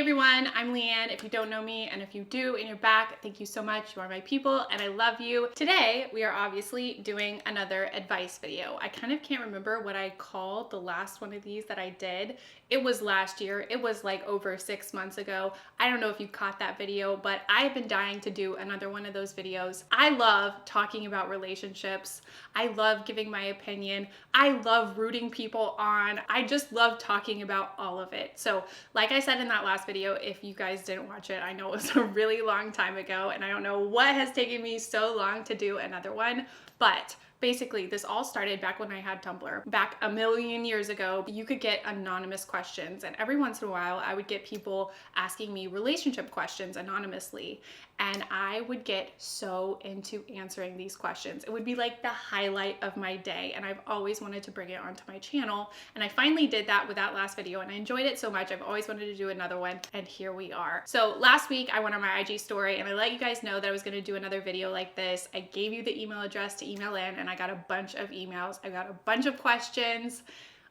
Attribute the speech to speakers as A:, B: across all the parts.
A: everyone, I'm Leanne. If you don't know me, and if you do and you're back, thank you so much. You are my people and I love you. Today, we are obviously doing another advice video. I kind of can't remember what I called the last one of these that I did. It was last year. It was like over 6 months ago. I don't know if you caught that video, but I have been dying to do another one of those videos. I love talking about relationships. I love giving my opinion. I love rooting people on. I just love talking about all of it. So like I said in that last video, if you guys didn't watch it, I know it was a really long time ago and I don't know what has taken me so long to do another one, but basically, this all started back when I had Tumblr. Back a million years ago, you could get anonymous questions, and every once in a while, I would get people asking me relationship questions anonymously, and I would get so into answering these questions. It would be like the highlight of my day, and I've always wanted to bring it onto my channel, and I finally did that with that last video, and I enjoyed it so much. I've always wanted to do another one, and here we are. So last week, I went on my IG story, and I let you guys know that I was gonna do another video like this. I gave you the email address to email in, and I got a bunch of emails. I got a bunch of questions.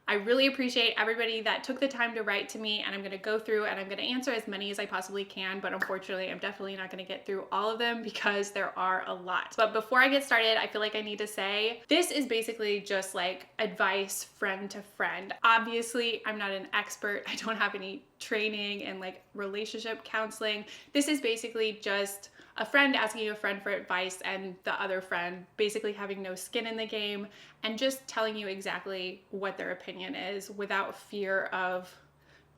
A: I really appreciate everybody that took the time to write to me, and I'm gonna go through and I'm gonna answer as many as I possibly can, but unfortunately, I'm definitely not gonna get through all of them because there are a lot. But before I get started, I feel like I need to say, this is basically just like advice friend to friend. Obviously, I'm not an expert. I don't have any training in like relationship counseling. This is basically just a friend asking a friend for advice and the other friend basically having no skin in the game and just telling you exactly what their opinion is without fear of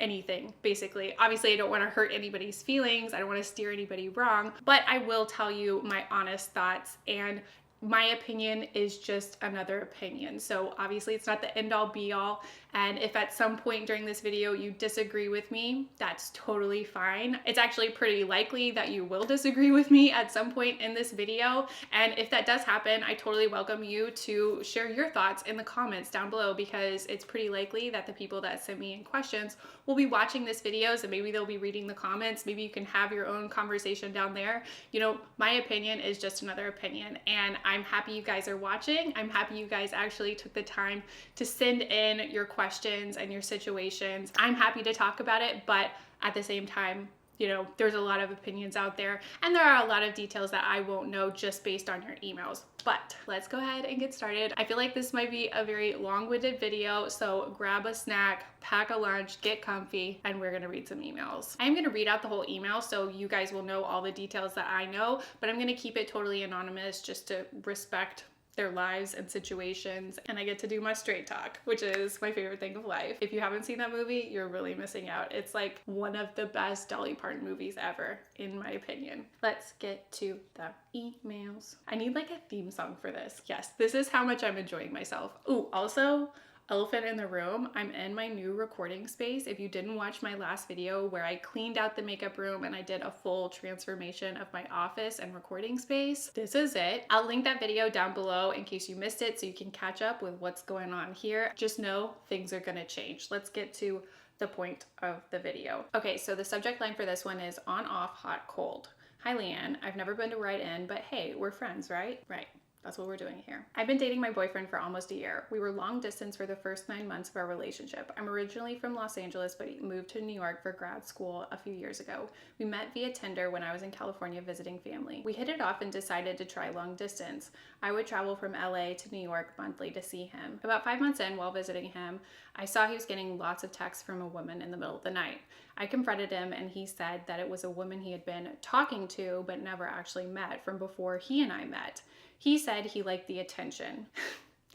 A: anything, basically. Obviously, I don't want to hurt anybody's feelings. I don't want to steer anybody wrong, but I will tell you my honest thoughts, and my opinion is just another opinion. So obviously it's not the end all be all. And if at some point during this video you disagree with me, that's totally fine. It's actually pretty likely that you will disagree with me at some point in this video. And if that does happen, I totally welcome you to share your thoughts in the comments down below, because it's pretty likely that the people that sent me in questions will be watching this video, so maybe they'll be reading the comments. Maybe you can have your own conversation down there. You know, my opinion is just another opinion, and I'm happy you guys are watching. I'm happy you guys actually took the time to send in your questions and your situations. I'm happy to talk about it, but at the same time, you know, there's a lot of opinions out there, and there are a lot of details that I won't know just based on your emails. But let's go ahead and get started. I feel like this might be a very long-winded video, so grab a snack, pack a lunch, get comfy, and we're gonna read some emails. I'm gonna read out the whole email so you guys will know all the details that I know, but I'm gonna keep it totally anonymous just to respect their lives and situations, and I get to do my straight talk, which is my favorite thing of life. If you haven't seen that movie, you're really missing out. It's like one of the best Dolly Parton movies ever, in my opinion. Let's get to the emails. I need like a theme song for this. Yes, this is how much I'm enjoying myself. Ooh, also, elephant in the room, I'm in my new recording space. If you didn't watch my last video where I cleaned out the makeup room and I did a full transformation of my office and recording space, this is it. I'll link that video down below in case you missed it so you can catch up with what's going on here. Just know things are gonna change. Let's get to the point of the video. Okay, so the subject line for this one is on, off, hot, cold. Hi Leanne, I've never been to write in, but hey, we're friends, right? Right. That's what we're doing here. I've been dating my boyfriend for almost a year. We were long distance for the first 9 months of our relationship. I'm originally from Los Angeles, but moved to New York for grad school a few years ago. We met via Tinder when I was in California visiting family. We hit it off and decided to try long distance. I would travel from LA to New York monthly to see him. About 5 months in, while visiting him, I saw he was getting lots of texts from a woman in the middle of the night. I confronted him and he said that it was a woman he had been talking to but never actually met from before he and I met. He said he liked the attention.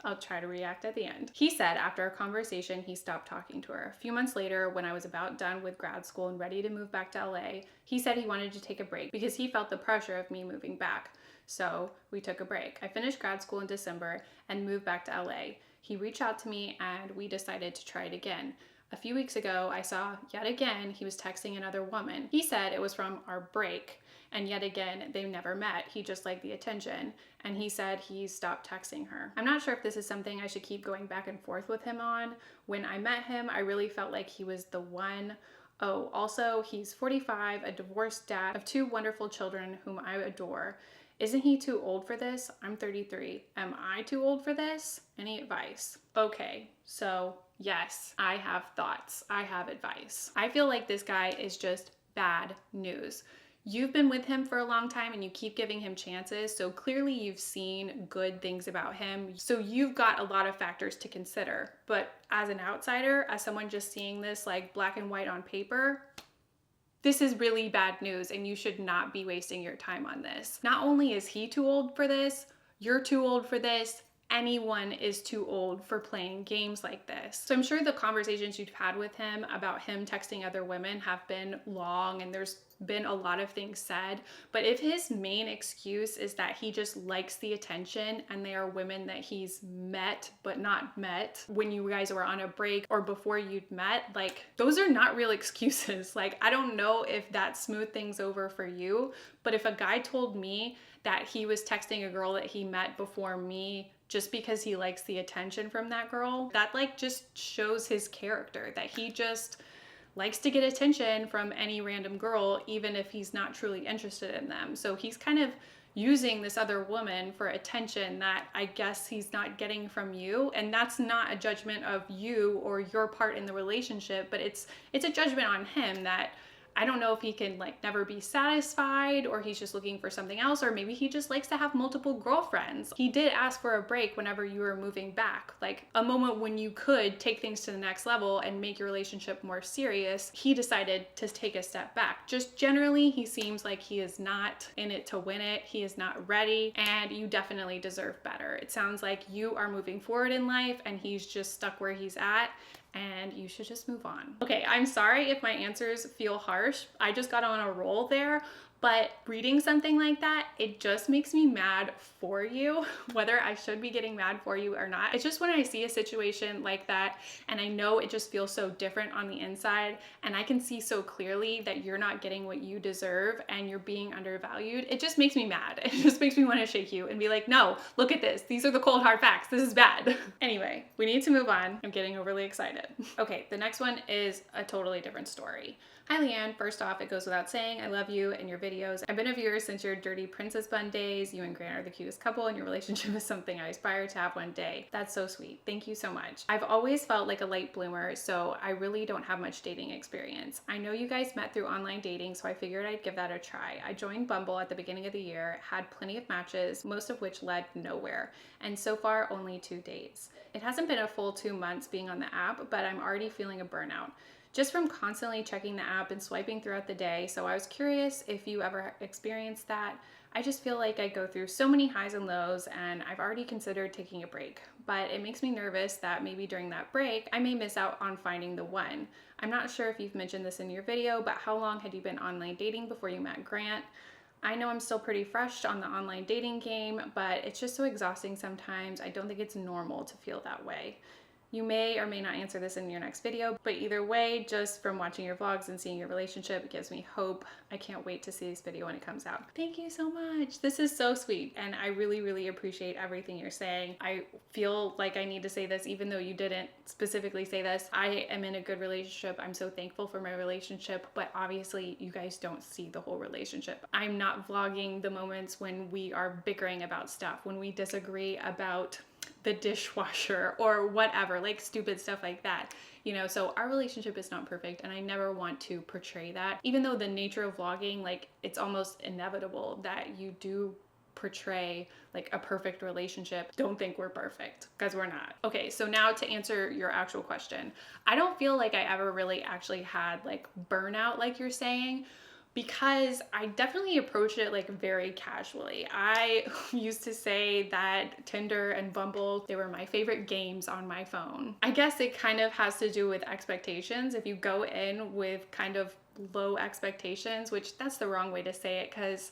A: I'll try to react at the end. He said after our conversation, he stopped talking to her. A few months later, when I was about done with grad school and ready to move back to LA, he said he wanted to take a break because he felt the pressure of me moving back. So we took a break. I finished grad school in December and moved back to LA. He reached out to me and we decided to try it again. A few weeks ago, I saw yet again he was texting another woman. He said it was from our break, and yet again, they never met. He just liked the attention, and he said he stopped texting her. I'm not sure if this is something I should keep going back and forth with him on. When I met him, I really felt like he was the one. Oh, also, he's 45, a divorced dad of 2 wonderful children whom I adore. Isn't he too old for this? I'm 33. Am I too old for this? Any advice? Okay, so Yes, I have thoughts. I have advice. I feel like this guy is just bad news. You've been with him for a long time and you keep giving him chances, so clearly you've seen good things about him. So you've got a lot of factors to consider. But as an outsider, as someone just seeing this like black and white on paper, this is really bad news and you should not be wasting your time on this. Not only is he too old for this, you're too old for this. Anyone is too old for playing games like this. So I'm sure the conversations you've had with him about him texting other women have been long and there's been a lot of things said, but if his main excuse is that he just likes the attention and they are women that he's met but not met when you guys were on a break or before you'd met, like those are not real excuses. Like I don't know if that smoothed things over for you, but if a guy told me that he was texting a girl that he met before me just because he likes the attention from that girl, that like just shows his character, that he just likes to get attention from any random girl, even if he's not truly interested in them. So he's kind of using this other woman for attention that I guess he's not getting from you. And that's not a judgment of you or your part in the relationship, but it's a judgment on him that I don't know if he can like never be satisfied or he's just looking for something else, or maybe he just likes to have multiple girlfriends. He did ask for a break whenever you were moving back, like a moment when you could take things to the next level and make your relationship more serious. He decided to take a step back. Just generally, he seems like he is not in it to win it. He is not ready, and you definitely deserve better. It sounds like you are moving forward in life and he's just stuck where he's at, and you should just move on. Okay, I'm sorry if my answers feel harsh. I just got on a roll there, but reading something like that, it just makes me mad for you, whether I should be getting mad for you or not. It's just when I see a situation like that and I know it just feels so different on the inside and I can see so clearly that you're not getting what you deserve and you're being undervalued, it just makes me mad. It just makes me want to shake you and be like, no, look at this. These are the cold hard facts. This is bad. Anyway, we need to move on. I'm getting overly excited. Okay, the next one is a totally different story. Hi Leanne, first off, it goes without saying, I love you and your videos. I've been a viewer since your Dirty Princess Bun days. You and Grant are the cutest couple and your relationship is something I aspire to have one day. That's so sweet. Thank you so much. I've always felt like a late bloomer, so I really don't have much dating experience. I know you guys met through online dating, so I figured I'd give that a try. I joined Bumble at the beginning of the year, had plenty of matches, most of which led nowhere, and so far only 2 dates. It hasn't been a full 2 months being on the app, but I'm already feeling a burnout, just from constantly checking the app and swiping throughout the day. So I was curious if you ever experienced that. I just feel like I go through so many highs and lows and I've already considered taking a break, but it makes me nervous that maybe during that break, I may miss out on finding the one. I'm not sure if you've mentioned this in your video, but how long had you been online dating before you met Grant? I know I'm still pretty fresh on the online dating game, but it's just so exhausting sometimes. I don't think it's normal to feel that way. You may or may not answer this in your next video, but either way, just from watching your vlogs and seeing your relationship, it gives me hope. I can't wait to see this video when it comes out. Thank you so much. This is so sweet, and I really, really appreciate everything you're saying. I feel like I need to say this, even though you didn't specifically say this. I am in a good relationship. I'm so thankful for my relationship, but obviously you guys don't see the whole relationship. I'm not vlogging the moments when we are bickering about stuff, when we disagree about the dishwasher or whatever, like stupid stuff like that, you know. So our relationship is not perfect and I never want to portray that, even though the nature of vlogging, like it's almost inevitable that you do portray like a perfect relationship. Don't think we're perfect, because we're not. Okay, so now to answer your actual question, I don't feel like I ever really actually had like burnout like you're saying, because I definitely approached it like very casually. I used to say that Tinder and Bumble, they were my favorite games on my phone. I guess it kind of has to do with expectations. If you go in with kind of low expectations, which that's the wrong way to say it, because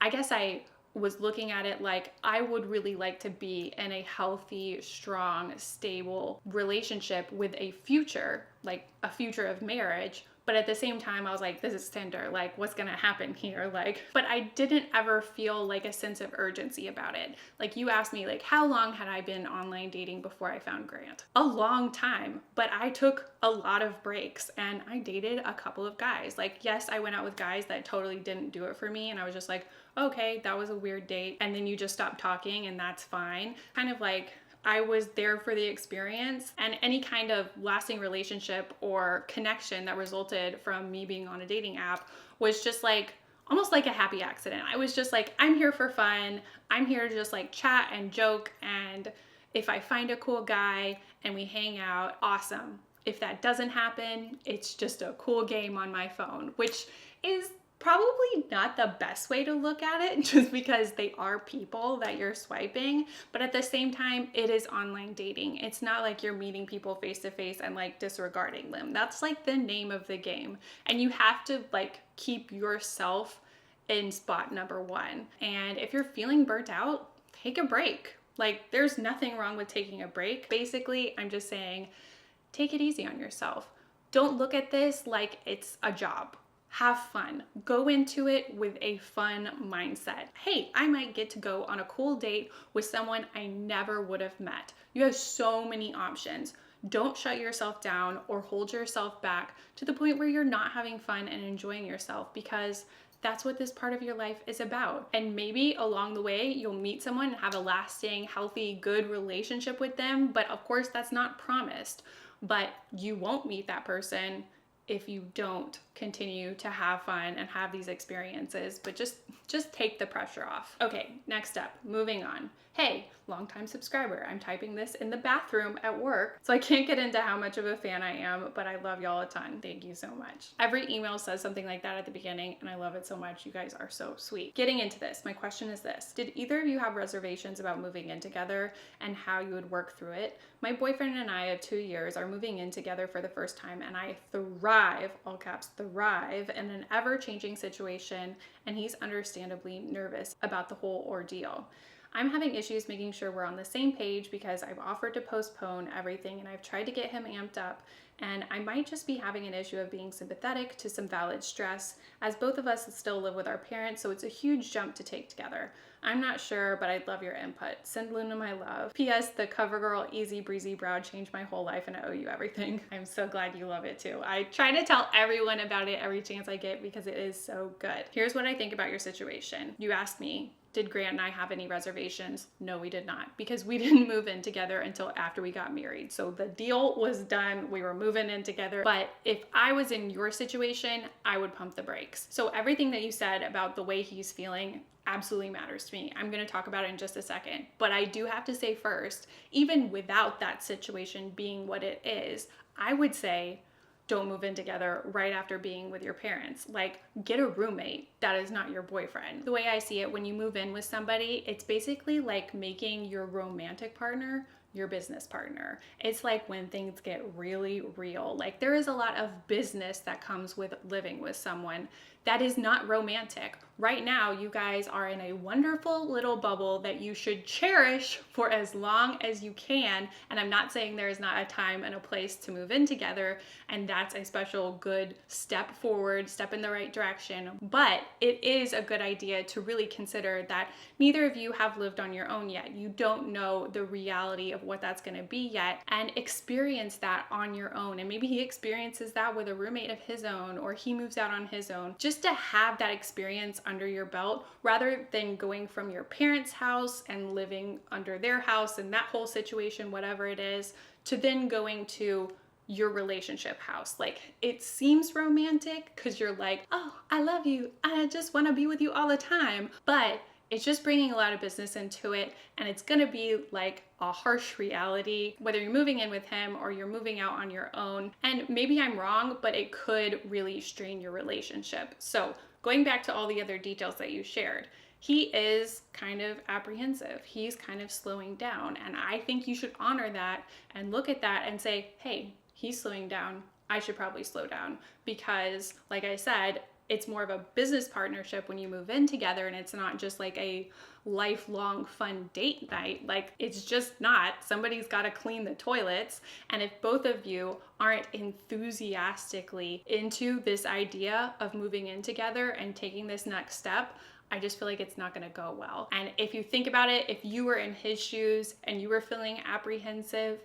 A: I guess I was looking at it like I would really like to be in a healthy, strong, stable relationship with a future, like a future of marriage. But at the same time, I was like, this is Tinder, like what's gonna happen here? Like, but I didn't ever feel like a sense of urgency about it. Like you asked me like, how long had I been online dating before I found Grant? A long time, but I took a lot of breaks and I dated a couple of guys. Like, yes, I went out with guys that totally didn't do it for me. And I was just like, okay, that was a weird date. And then you just stop talking and that's fine. Kind of like I was there for the experience, and any kind of lasting relationship or connection that resulted from me being on a dating app was just like almost like a happy accident. I was just like, I'm here for fun. I'm here to just like chat and joke, and if I find a cool guy and we hang out, awesome. If that doesn't happen, it's just a cool game on my phone, which is probably not the best way to look at it, just because they are people that you're swiping. But at the same time, it is online dating. It's not like you're meeting people face to face and like disregarding them. That's like the name of the game. And you have to like keep yourself in spot number one. And if you're feeling burnt out, take a break. Like, there's nothing wrong with taking a break. Basically, I'm just saying, take it easy on yourself. Don't look at this like it's a job. Have fun. Go into it with a fun mindset. Hey, I might get to go on a cool date with someone I never would have met. You have so many options. Don't shut yourself down or hold yourself back to the point where you're not having fun and enjoying yourself, because that's what this part of your life is about. And maybe along the way, you'll meet someone and have a lasting, healthy, good relationship with them. But of course, that's not promised. But you won't meet that person if you don't continue to have fun and have these experiences. But just take the pressure off. Okay, next up, moving on. Hey, longtime subscriber, I'm typing this in the bathroom at work, so I can't get into how much of a fan I am, but I love y'all a ton. Thank you so much. Every email says something like that at the beginning, and I love it so much. You guys are so sweet. Getting into this, my question is this: did either of you have reservations about moving in together and how you would work through it? My boyfriend and I of 2 years are moving in together for the first time, and I thrive, all caps, thrive, in an ever-changing situation, and he's understandably nervous about the whole ordeal. I'm having issues making sure we're on the same page because I've offered to postpone everything and I've tried to get him amped up, and I might just be having an issue of being sympathetic to some valid stress, as both of us still live with our parents, so it's a huge jump to take together. I'm not sure, but I'd love your input. Send Luna my love. P.S. The CoverGirl Easy Breezy Brow changed my whole life and I owe you everything. I'm so glad you love it too. I try to tell everyone about it every chance I get because it is so good. Here's what I think about your situation. You asked me, did Grant and I have any reservations? No, we did not, because we didn't move in together until after we got married. So the deal was done. We were moving in together. But if I was in your situation, I would pump the brakes. So everything that you said about the way he's feeling absolutely matters to me. I'm going to talk about it in just a second. But I do have to say first, even without that situation being what it is, I would say don't move in together right after being with your parents. Like, get a roommate that is not your boyfriend. The way I see it, when you move in with somebody, it's basically like making your romantic partner your business partner. It's like when things get really real. Like, there is a lot of business that comes with living with someone that is not romantic. Right now, you guys are in a wonderful little bubble that you should cherish for as long as you can. And I'm not saying there is not a time and a place to move in together, and that's a special good step forward, step in the right direction. But it is a good idea to really consider that neither of you have lived on your own yet. You don't know the reality of what that's gonna be yet, and experience that on your own. And maybe he experiences that with a roommate of his own, or he moves out on his own, just to have that experience under your belt, rather than going from your parents' house and living under their house and that whole situation, whatever it is, to then going to your relationship house. Like, it seems romantic because you're like, oh, I love you, I just want to be with you all the time, but it's just bringing a lot of business into it, and it's gonna be like a harsh reality, whether you're moving in with him or you're moving out on your own. And maybe I'm wrong, but it could really strain your relationship. So going back to all the other details that you shared, he is kind of apprehensive. He's kind of slowing down, and I think you should honor that and look at that and say, hey, he's slowing down, I should probably slow down, because like I said, it's more of a business partnership when you move in together, and it's not just like a lifelong fun date night. Like, it's just not. Somebody's got to clean the toilets. And if both of you aren't enthusiastically into this idea of moving in together and taking this next step, I just feel like it's not gonna go well. And if you think about it, if you were in his shoes and you were feeling apprehensive,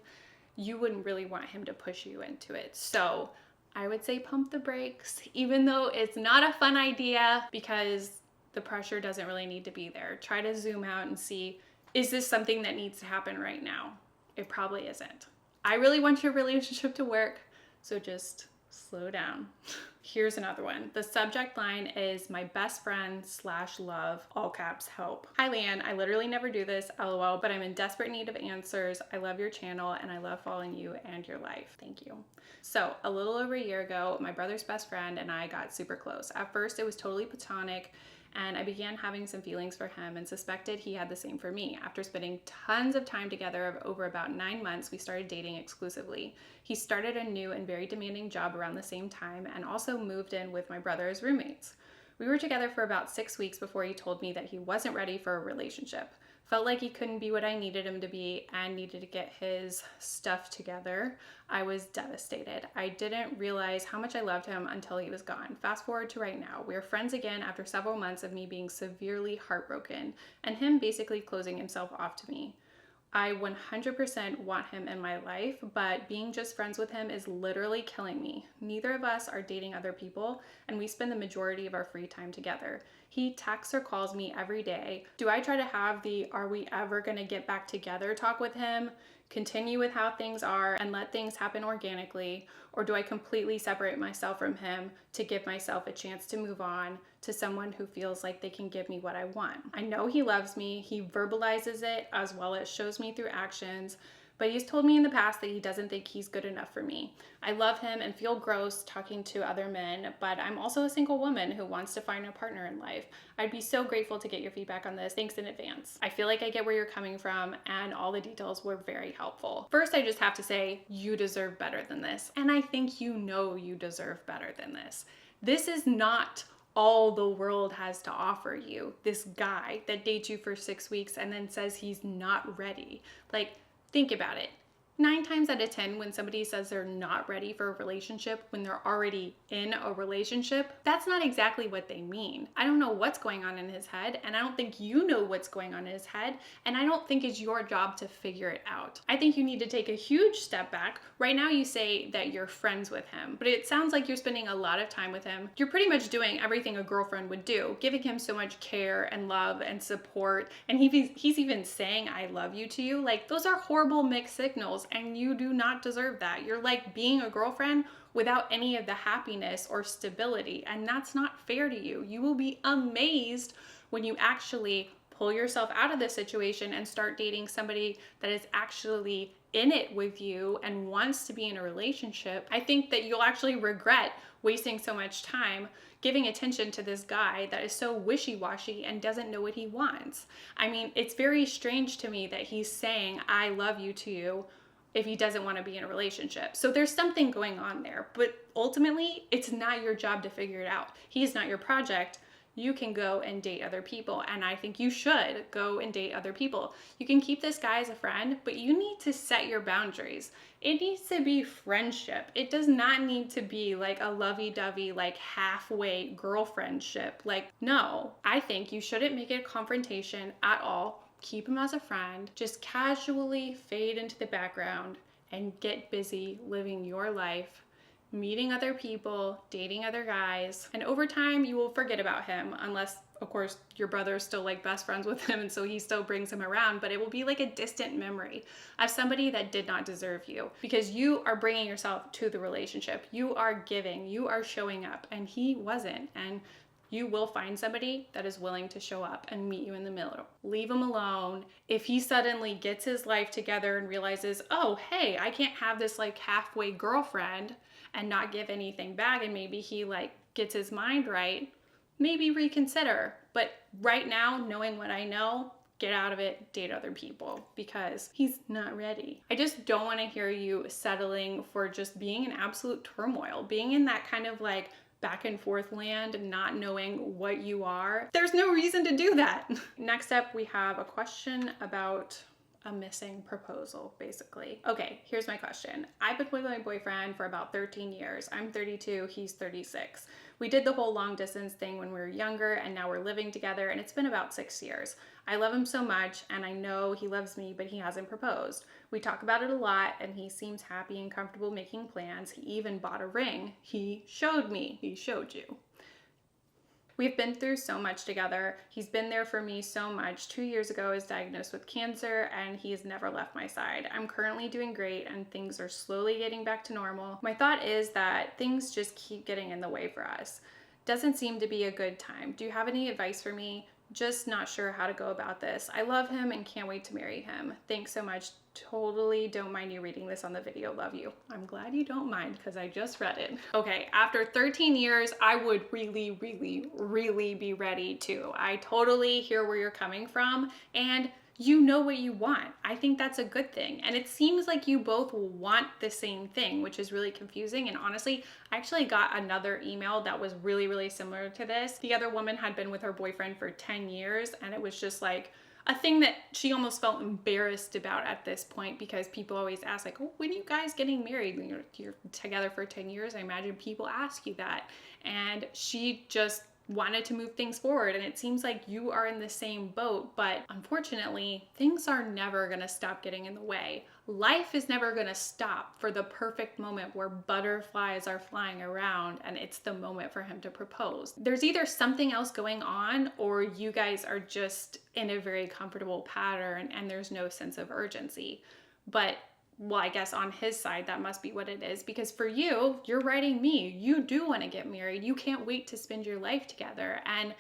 A: you wouldn't really want him to push you into it. So I would say pump the brakes, even though it's not a fun idea, because the pressure doesn't really need to be there. Try to zoom out and see, is this something that needs to happen right now? it probably isn't. I really want your relationship to work, so just slow down. Here's another one. The subject line is my best friend / love, all caps, help. Hi Leanne, I literally never do this, LOL, but I'm in desperate need of answers. I love your channel and I love following you and your life. Thank you. So a little over a year ago, my brother's best friend and I got super close. At first it was totally platonic, and I began having some feelings for him and suspected he had the same for me. After spending tons of time together of over about 9 months, we started dating exclusively. He started a new and very demanding job around the same time and also moved in with my brother as roommates. We were together for about 6 weeks before he told me that he wasn't ready for a relationship. Felt like he couldn't be what I needed him to be and needed to get his stuff together. I was devastated. I didn't realize how much I loved him until he was gone. Fast forward to right now. We're friends again after several months of me being severely heartbroken and him basically closing himself off to me. I 100% want him in my life, but being just friends with him is literally killing me. Neither of us are dating other people, and we spend the majority of our free time together. He texts or calls me every day. Do I try to have the "are we ever gonna get back together" talk with him, continue with how things are, and let things happen organically? Or do I completely separate myself from him to give myself a chance to move on to someone who feels like they can give me what I want? I know he loves me. He verbalizes it as well as shows me through actions, but he's told me in the past that he doesn't think he's good enough for me. I love him and feel gross talking to other men, but I'm also a single woman who wants to find a partner in life. I'd be so grateful to get your feedback on this. Thanks in advance. I feel like I get where you're coming from and all the details were very helpful. First, I just have to say you deserve better than this. And I think you know you deserve better than this. This is not all the world has to offer you. This guy that dates you for 6 weeks and then says he's not ready. Like, think about it. 9 times out of 10, when somebody says they're not ready for a relationship when they're already in a relationship, that's not exactly what they mean. I don't know what's going on in his head, and I don't think you know what's going on in his head, and I don't think it's your job to figure it out. I think you need to take a huge step back. Right now you say that you're friends with him, but it sounds like you're spending a lot of time with him. You're pretty much doing everything a girlfriend would do, giving him so much care and love and support, and he's even saying "I love you" to you. Like, those are horrible mixed signals, and you do not deserve that. You're like being a girlfriend without any of the happiness or stability, and that's not fair to you. You will be amazed when you actually pull yourself out of this situation and start dating somebody that is actually in it with you and wants to be in a relationship. I think that you'll actually regret wasting so much time giving attention to this guy that is so wishy-washy and doesn't know what he wants. I mean, it's very strange to me that he's saying "I love you" to you if he doesn't want to be in a relationship. So there's something going on there, but ultimately it's not your job to figure it out. He's not your project. You can go and date other people, and I think you should go and date other people. You can keep this guy as a friend, but you need to set your boundaries. It needs to be friendship. It does not need to be like a lovey-dovey, like halfway girlfriendship. Like, no, I think you shouldn't make it a confrontation at all. Keep him as a friend, just casually fade into the background and get busy living your life, meeting other people, dating other guys, and over time you will forget about him unless, of course, your brother is still like best friends with him and so he still brings him around, but it will be like a distant memory of somebody that did not deserve you because you are bringing yourself to the relationship. You are giving, you are showing up, and he wasn't, and you will find somebody that is willing to show up and meet you in the middle. Leave him alone. If he suddenly gets his life together and realizes, oh, hey, I can't have this like halfway girlfriend and not give anything back, and maybe he like gets his mind right, maybe reconsider. But right now, knowing what I know, get out of it, date other people, because he's not ready. I just don't want to hear you settling for just being in absolute turmoil, being in that kind of like back and forth land, not knowing what you are. There's no reason to do that. Next up, we have a question about a missing proposal, basically. Okay, here's my question. I've been with my boyfriend for about 13 years. I'm 32, he's 36. We did the whole long distance thing when we were younger, and now we're living together, and it's been about 6 years. I love him so much, and I know he loves me, but he hasn't proposed. We talk about it a lot, and he seems happy and comfortable making plans. He even bought a ring. He showed me. He showed you. We've been through so much together. He's been there for me so much. 2 years ago, I was diagnosed with cancer and he's never left my side. I'm currently doing great and things are slowly getting back to normal. My thought is that things just keep getting in the way for us. Doesn't seem to be a good time. Do you have any advice for me? Just not sure how to go about this. I love him and can't wait to marry him. Thanks so much. Totally don't mind you reading this on the video. Love you. I'm glad you don't mind because I just read it. Okay, after 13 years, I would really be ready to. I totally hear where you're coming from and you know what you want. I think that's a good thing. And it seems like you both want the same thing, which is really confusing. And honestly, I actually got another email that was really similar to this. The other woman had been with her boyfriend for 10 years and it was just like a thing that she almost felt embarrassed about at this point because people always ask like, oh, when are you guys getting married? You're together for 10 years. I imagine people ask you that. And she just wanted to move things forward, and it seems like you are in the same boat, but unfortunately things are never going to stop getting in the way. Life is never going to stop for the perfect moment where butterflies are flying around and it's the moment for him to propose. There's either something else going on or you guys are just in a very comfortable pattern and there's no sense of urgency. But well, I guess on his side, that must be what it is. Because for you, you're writing me. You do want to get married. You can't wait to spend your life together. And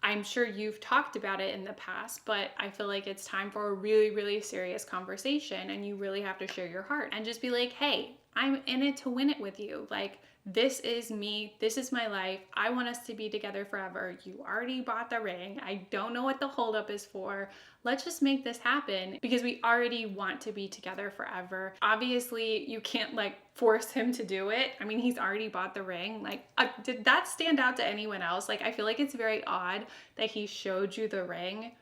A: I'm sure you've talked about it in the past, but I feel like it's time for a really serious conversation. And you really have to share your heart and just be like, hey, I'm in it to win it with you. Like, this is me. This is my life. I want us to be together forever. You already bought the ring. I don't know what the holdup is for. Let's just make this happen because we already want to be together forever. Obviously, you can't like force him to do it. I mean, he's already bought the ring. Like, did that stand out to anyone else? Like, I feel like it's very odd that he showed you the ring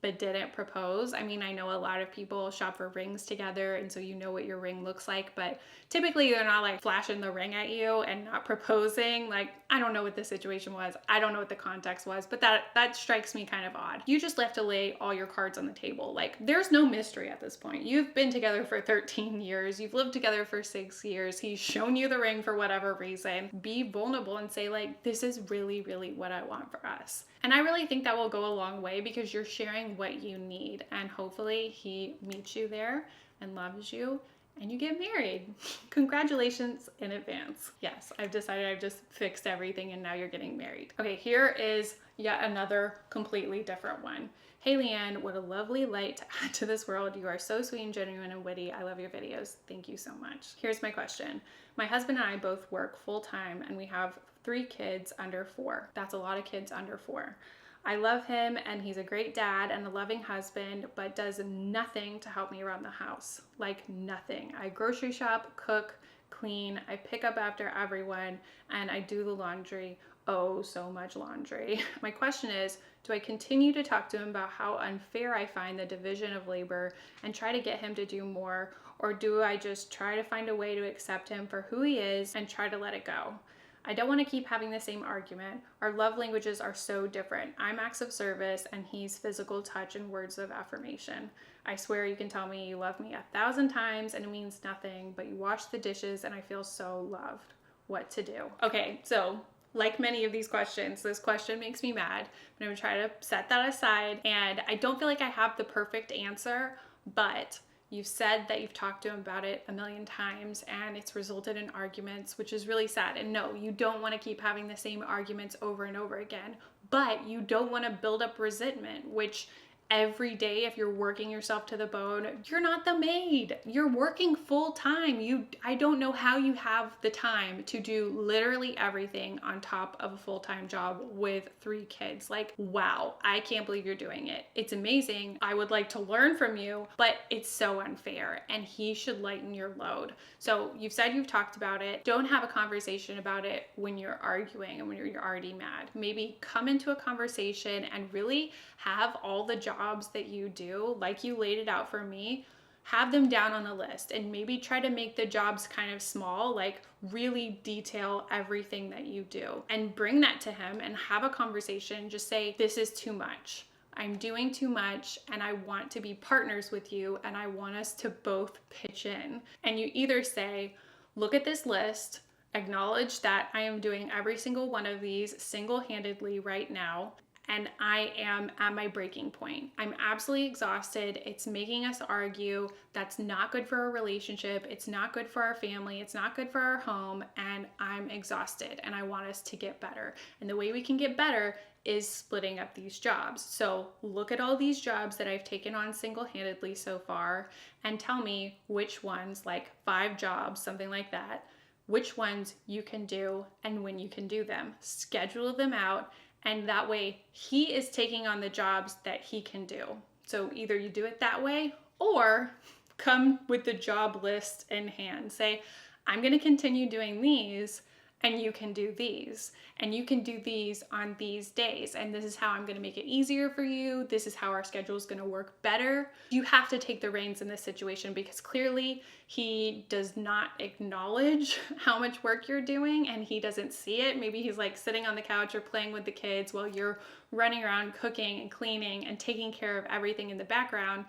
A: but didn't propose. I mean, I know a lot of people shop for rings together and so you know what your ring looks like, but typically they're not like flashing the ring at you and not proposing. Like, I don't know what the situation was. I don't know what the context was, but that strikes me kind of odd. You just have to lay all your cards on the table. Like, there's no mystery at this point. You've been together for 13 years. You've lived together for 6 years. He's shown you the ring for whatever reason. Be vulnerable and say like, this is really what I want for us. And I really think that will go a long way because you're sharing what you need and hopefully he meets you there and loves you and you get married. Congratulations in advance. Yes, I've decided I've just fixed everything and now you're getting married. Okay, here is yet another completely different one. Hey Leanne, what a lovely light to add to this world. You are so sweet and genuine and witty. I love your videos. Thank you so much. Here's my question. My husband and I both work full time and we have 3 kids under 4. That's a lot of kids under 4. I love him and he's a great dad and a loving husband, but does nothing to help me around the house. Like nothing. I grocery shop, cook, clean, I pick up after everyone, and I do the laundry. Oh, so much laundry. My question is, do I continue to talk to him about how unfair I find the division of labor and try to get him to do more, or do I just try to find a way to accept him for who he is and try to let it go? I don't want to keep having the same argument. Our love languages are so different. I'm acts of service and he's physical touch and words of affirmation. I swear you can tell me you love me 1,000 times and it means nothing, but you wash the dishes and I feel so loved. What to do? Okay, so like many of these questions, this question makes me mad, but I'm gonna try to set that aside. And I don't feel like I have the perfect answer, but you've said that you've talked to him about it 1,000,000 times and it's resulted in arguments, which is really sad. And no, you don't want to keep having the same arguments over and over again, but you don't want to build up resentment, which every day, if you're working yourself to the bone, you're not the maid. You're working full time. I don't know how you have the time to do literally everything on top of a full-time job with 3 kids. Like, wow, I can't believe you're doing it. It's amazing. I would like to learn from you, but it's so unfair and he should lighten your load. So you've said you've talked about it. Don't have a conversation about it when you're arguing and when you're already mad. Maybe come into a conversation and really have all the jobs that you do, like you laid it out for me, have them down on the list and maybe try to make the jobs kind of small, like really detail everything that you do and bring that to him and have a conversation. Just say, this is too much. I'm doing too much and I want to be partners with you and I want us to both pitch in. And you either say, look at this list, acknowledge that I am doing every single one of these single-handedly right now. And I am at my breaking point. I'm absolutely exhausted. It's making us argue. That's not good for our relationship. It's not good for our family. It's not good for our home. And I'm exhausted and I want us to get better. And the way we can get better is splitting up these jobs. So look at all these jobs that I've taken on single-handedly so far and tell me which ones, like 5 jobs, something like that, which ones you can do and when you can do them. Schedule them out. And that way he is taking on the jobs that he can do. So either you do it that way or come with the job list in hand. Say, I'm going to continue doing these and you can do these. And you can do these on these days. And this is how I'm going to make it easier for you. This is how our schedule is going to work better. You have to take the reins in this situation because clearly he does not acknowledge how much work you're doing and he doesn't see it. Maybe he's like sitting on the couch or playing with the kids while you're running around cooking and cleaning and taking care of everything in the background.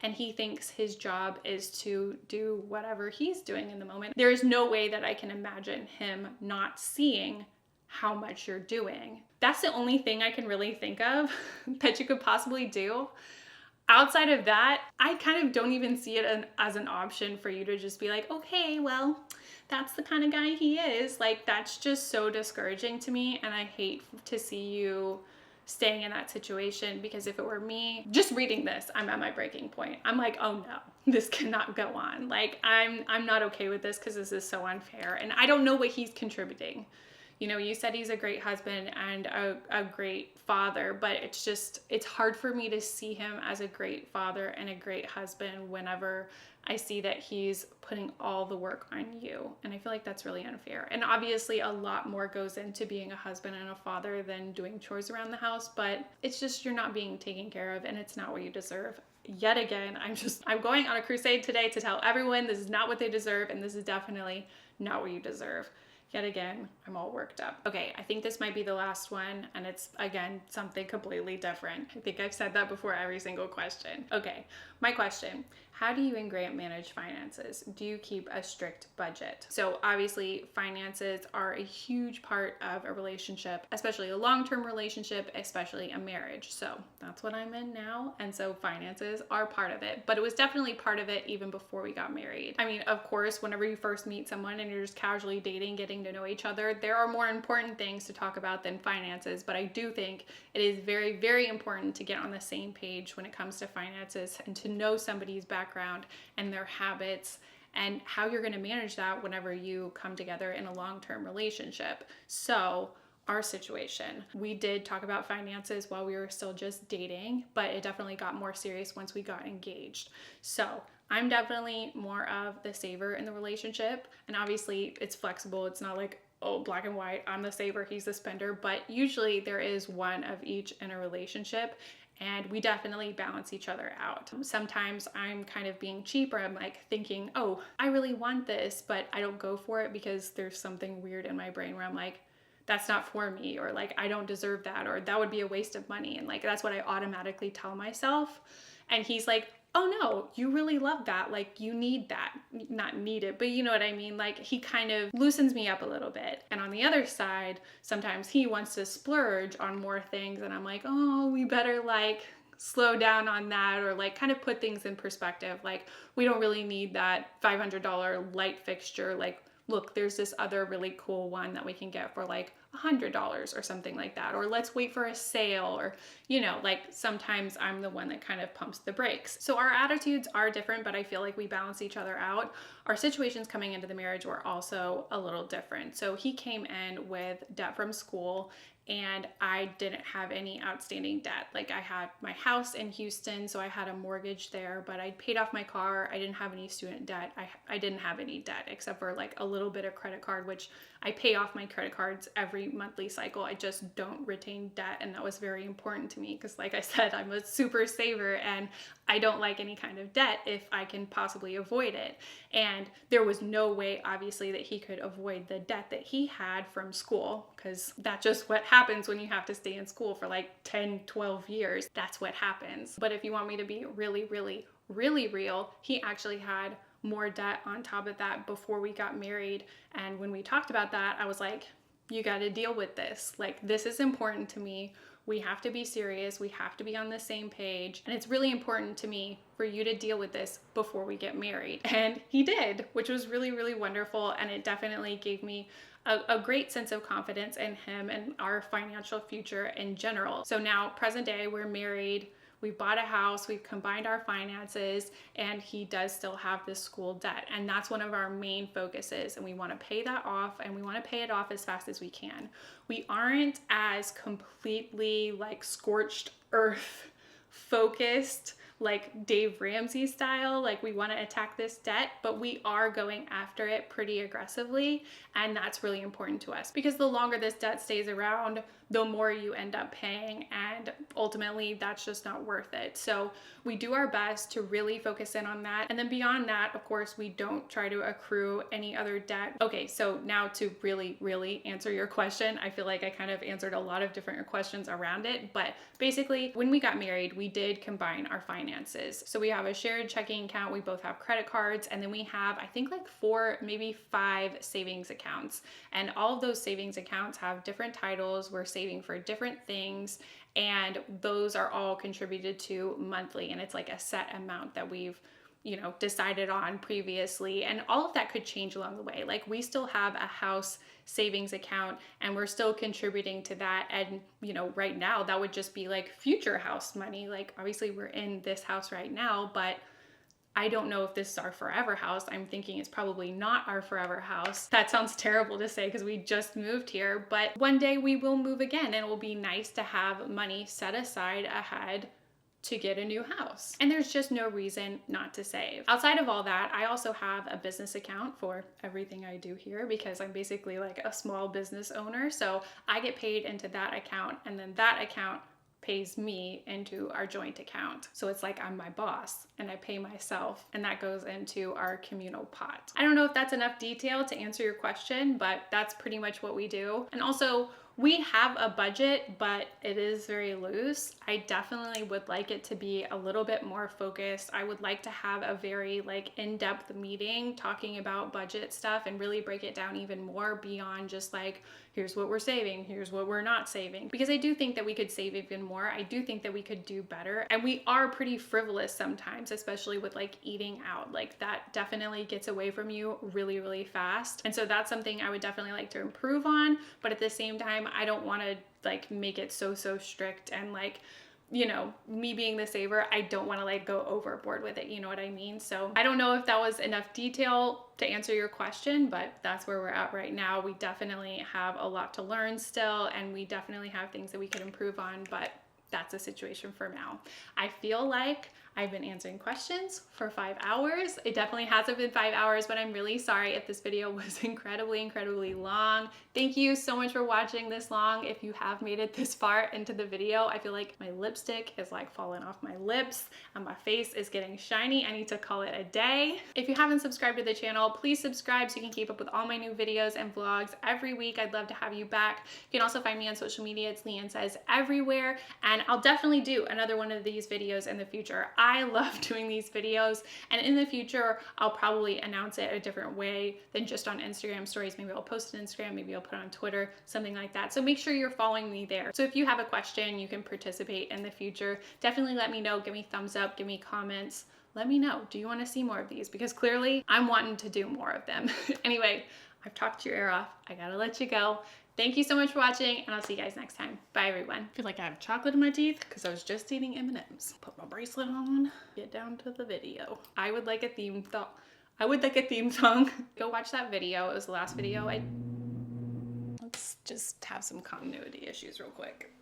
A: And he thinks his job is to do whatever he's doing in the moment. There is no way that I can imagine him not seeing how much you're doing. That's the only thing I can really think of that you could possibly do. Outside of that, I kind of don't even see it as an option for you to just be like, okay, well, that's the kind of guy he is. Like, that's just so discouraging to me. And I hate to see you staying in that situation because if it were me, just reading this, I'm at my breaking point. I'm like, oh no, this cannot go on. Like, I'm not okay with this because this is so unfair. And I don't know what he's contributing. You know, you said he's a great husband and a great father, but it's hard for me to see him as a great father and a great husband whenever I see that he's putting all the work on you. And I feel like that's really unfair. And obviously a lot more goes into being a husband and a father than doing chores around the house, but it's just you're not being taken care of and it's not what you deserve. Yet again, I'm going on a crusade today to tell everyone this is not what they deserve and this is definitely not what you deserve. Yet again, I'm all worked up. Okay, I think this might be the last one, and it's, again, something completely different. I think I've said that before every single question. Okay, my question. How do you and Grant manage finances? Do you keep a strict budget? So obviously, finances are a huge part of a relationship, especially a long-term relationship, especially a marriage. So that's what I'm in now, and so finances are part of it. But it was definitely part of it even before we got married. I mean, of course, whenever you first meet someone and you're just casually dating, getting to know each other, there are more important things to talk about than finances. But I do think it is very, very important to get on the same page when it comes to finances and to know somebody's background and their habits and how you're going to manage that whenever you come together in a long-term relationship. So our situation, we did talk about finances while we were still just dating, but it definitely got more serious once we got engaged. So I'm definitely more of the saver in the relationship. And obviously it's flexible. It's not like, oh, black and white, I'm the saver, he's the spender. But usually there is one of each in a relationship. And we definitely balance each other out. Sometimes I'm kind of being cheap or I'm like thinking, oh, I really want this, but I don't go for it because there's something weird in my brain where I'm like, that's not for me, or like, I don't deserve that, or that would be a waste of money. And like, that's what I automatically tell myself. And he's like, oh no, you really love that. Like, you need that. Not need it, but you know what I mean? Like, he kind of loosens me up a little bit. And on the other side, sometimes he wants to splurge on more things. And I'm like, oh, we better like slow down on that, or like kind of put things in perspective. Like, we don't really need that $500 light fixture. Like, look, there's this other really cool one that we can get for like $100 or something like that. Or let's wait for a sale, or, you know, like sometimes I'm the one that kind of pumps the brakes. So our attitudes are different, but I feel like we balance each other out. Our situations coming into the marriage were also a little different. So he came in with debt from school, and I didn't have any outstanding debt. Like, I had my house in Houston, so I had a mortgage there, but I paid off my car. I didn't have any student debt. I didn't have any debt except for like a little bit of credit card, which I pay off my credit cards every monthly cycle. I just don't retain debt, and that was very important to me because, like I said, I'm a super saver and I don't like any kind of debt if I can possibly avoid it. And there was no way, obviously, that he could avoid the debt that he had from school, because that's just what happens when you have to stay in school for like 10, 12 years. That's what happens. But if you want me to be really, really, really real, he actually had more debt on top of that before we got married. And when we talked about that, I was like, you got to deal with this. Like, this is important to me. We have to be serious. We have to be on the same page. And it's really important to me for you to deal with this before we get married. And he did, which was really, really wonderful. And it definitely gave me a great sense of confidence in him and our financial future in general. So now, present day, we're married. We bought a house, we've combined our finances, and he does still have this school debt. And that's one of our main focuses. And we want to pay that off, and we want to pay it off as fast as we can. We aren't as completely like scorched earth focused, like Dave Ramsey style, like we want to attack this debt, but we are going after it pretty aggressively. And that's really important to us because the longer this debt stays around, the more you end up paying, and ultimately that's just not worth it. So we do our best to really focus in on that. And then beyond that, of course, we don't try to accrue any other debt. Okay, so now to really, really answer your question, I feel like I kind of answered a lot of different questions around it, but basically when we got married, we did combine our finances. So we have a shared checking account, we both have credit cards, and then we have, I think like 4, maybe 5 savings accounts. And all of those savings accounts have different titles. We're saving for different things, and those are all contributed to monthly, and it's like a set amount that we've decided on previously, and all of that could change along the way. Like we still have a house savings account and we're still contributing to that, and right now that would just be like future house money. Like obviously we're in this house right now, but I don't know if this is our forever house. I'm thinking it's probably not our forever house. That sounds terrible to say because we just moved here, but one day we will move again, and it will be nice to have money set aside ahead to get a new house. And there's just no reason not to save. Outside of all that, I also have a business account for everything I do here because I'm basically like a small business owner. So I get paid into that account, and then that account pays me into our joint account. So it's like I'm my boss and I pay myself, and that goes into our communal pot. I don't know if that's enough detail to answer your question, but that's pretty much what we do. And also, we have a budget, but it is very loose. I definitely would like it to be a little bit more focused. I would like to have a very like in-depth meeting talking about budget stuff and really break it down even more beyond just like, here's what we're saving, here's what we're not saving. Because I do think that we could save even more. I do think that we could do better. And we are pretty frivolous sometimes, especially with like eating out. Like that definitely gets away from you really, really fast. And so that's something I would definitely like to improve on. But at the same time, I don't want to like make it so strict, and like, me being the saver, I don't want to like go overboard with it. You know what I mean? So I don't know if that was enough detail to answer your question, but that's where we're at right now. We definitely have a lot to learn still, and we definitely have things that we could improve on, but that's a situation for now. I feel like I've been answering questions for 5 hours. It definitely hasn't been 5 hours, but I'm really sorry if this video was incredibly long. Thank you so much for watching this long. If you have made it this far into the video, I feel like my lipstick is like falling off my lips and my face is getting shiny. I need to call it a day. If you haven't subscribed to the channel, please subscribe so you can keep up with all my new videos and vlogs every week. I'd love to have you back. You can also find me on social media. It's LeighAnnSays everywhere, and I'll definitely do another one of these videos in the future. I love doing these videos, and in the future I'll probably announce it a different way than just on Instagram stories. Maybe I'll post it on Instagram, maybe I'll put it on Twitter, something like that. So make sure you're following me there. So if you have a question, you can participate in the future. Definitely let me know. Give me thumbs up, give me comments. Let me know, do you want to see more of these? Because clearly I'm wanting to do more of them. Anyway, I've talked your ear off. I gotta let you go. Thank you so much for watching, and I'll see you guys next time. Bye, everyone. I feel like I have chocolate in my teeth because I was just eating M&Ms. Put my bracelet on, get down to the video. I would like a theme song. Go watch that video. It was the last video Let's just have some continuity issues real quick.